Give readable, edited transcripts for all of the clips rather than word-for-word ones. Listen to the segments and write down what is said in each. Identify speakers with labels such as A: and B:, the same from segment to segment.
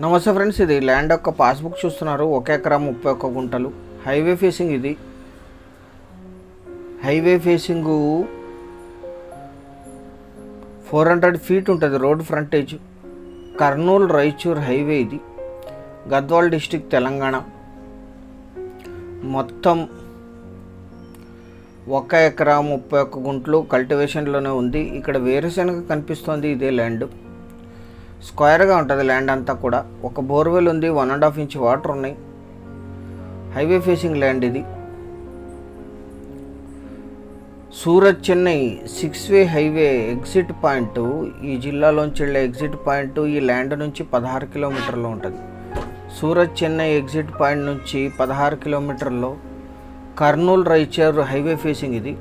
A: నమస్తే ఫ్రెండ్స్, ఇది ల్యాండ్ యొక్క పాస్బుక్ చూస్తున్నారు. 1 ఎకరా 31 గుంటలు. Highway facing. ఇది హైవే ఫేసింగ్ 400 ఫీట్ ఉంటుంది road frontage. Kurnool Raichur highway. ఇది గద్వాల్ డిస్టిక్, తెలంగాణ. మొత్తం 1 ఎకరా 31 గుంటలు కల్టివేషన్లోనే ఉంది. ఇక్కడ వేరుశెనగ కనిపిస్తుంది. ఇదే ల్యాండ్ స్క్వేర్గా ఉంటుంది. ల్యాండ్ అంతా కూడా ఒక బోర్వెల్ ఉంది. 1.5 ఇంచ్ వాటర్ ఉన్నాయి. హైవే ఫేసింగ్ ల్యాండ్ ఇది. సూరత్ చెన్నై 6-వే హైవే ఎగ్జిట్ పాయింట్. ఈ జిల్లాలోంచి వెళ్ళే ఎగ్జిట్ పాయింట్ ఈ ల్యాండ్ నుంచి 16 కిలోమీటర్లో ఉంటుంది. సూరత్ చెన్నై ఎగ్జిట్ పాయింట్ నుంచి 16 కిలోమీటర్లో కర్నూలు రాయచూర్ హైవే ఫేసింగ్. ఇది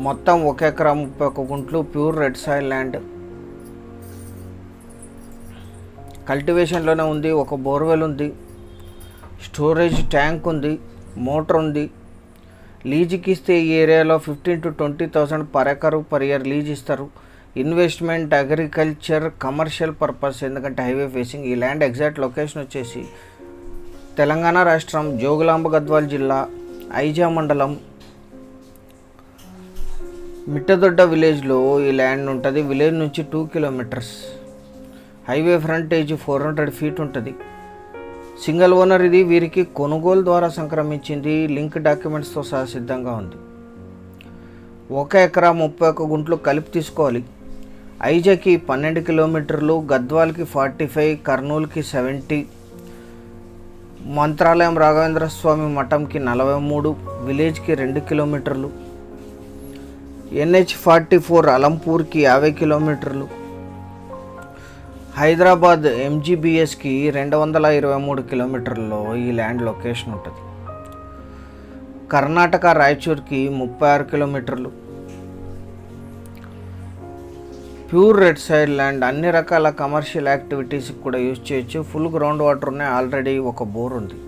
A: మొత్తం 1 ఎకరా 31 గుంటలు ప్యూర్ రెడ్ సాయిల్ ల్యాండ్. కల్టివేషన్లోనే ఉంది. ఒక బోర్వెల్ ఉంది. స్టోరేజ్ ట్యాంక్ ఉంది. మోటార్ ఉంది. లీజుకి ఇస్తే ఈ ఏరియాలో 15,000 to 20,000 per acre per year lease ఇస్తారు. Investment, agriculture, commercial purpose. ఎందుకంటే హైవే ఫేసింగ్. ఈ ల్యాండ్ ఎగ్జాక్ట్ లొకేషన్ వచ్చేసి తెలంగాణ రాష్ట్రం, జోగులాంబ గద్వాల్ జిల్లా, ఐజా మండలం, మిట్టదొడ్డ విలేజ్లో ఈ ల్యాండ్ ఉంటుంది. విలేజ్ నుంచి 2 కిలోమీటర్స్. హైవే ఫ్రంటేజ్ 400 ఫీట్ ఉంటుంది. సింగిల్ ఓనర్ ఇది. వీరికి కొనుగోలు ద్వారా సంక్రమించింది. లింక్ డాక్యుమెంట్స్తో సహా సిద్ధంగా ఉంది. 1 ఎకరా 31 గుంటలు కలిపి తీసుకోవాలి. ఐజాకి 12 కిలోమీటర్లు, గద్వాల్కి 45, కర్నూలుకి 70, మంత్రాలయం రాఘవేంద్ర స్వామి మఠంకి 43, విలేజ్కి 2 కిలోమీటర్లు, NH44 అలంపూర్కి 50 కిలోమీటర్లు, హైదరాబాద్ MGBSకి 223 కిలోమీటర్లలో ఈ ల్యాండ్ లొకేషన్ ఉంటుంది. కర్ణాటక రాయచూర్కి 36 కిలోమీటర్లు. Pure red side land. అన్ని రకాల కమర్షియల్ యాక్టివిటీస్కి కూడా యూజ్ చేయొచ్చు. ఫుల్ గ్రౌండ్ వాటర్ ఉన్నాయి. ఆల్రెడీ ఒక బోర్ ఉంది.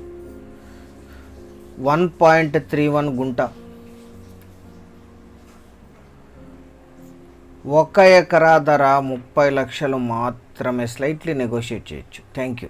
A: 1.31 గుంట. 1 ఎకరా ధర 30 లక్షలు మాత్రమే. స్లైట్లీ నెగోషియేట్ చేయొచ్చు. Thank you.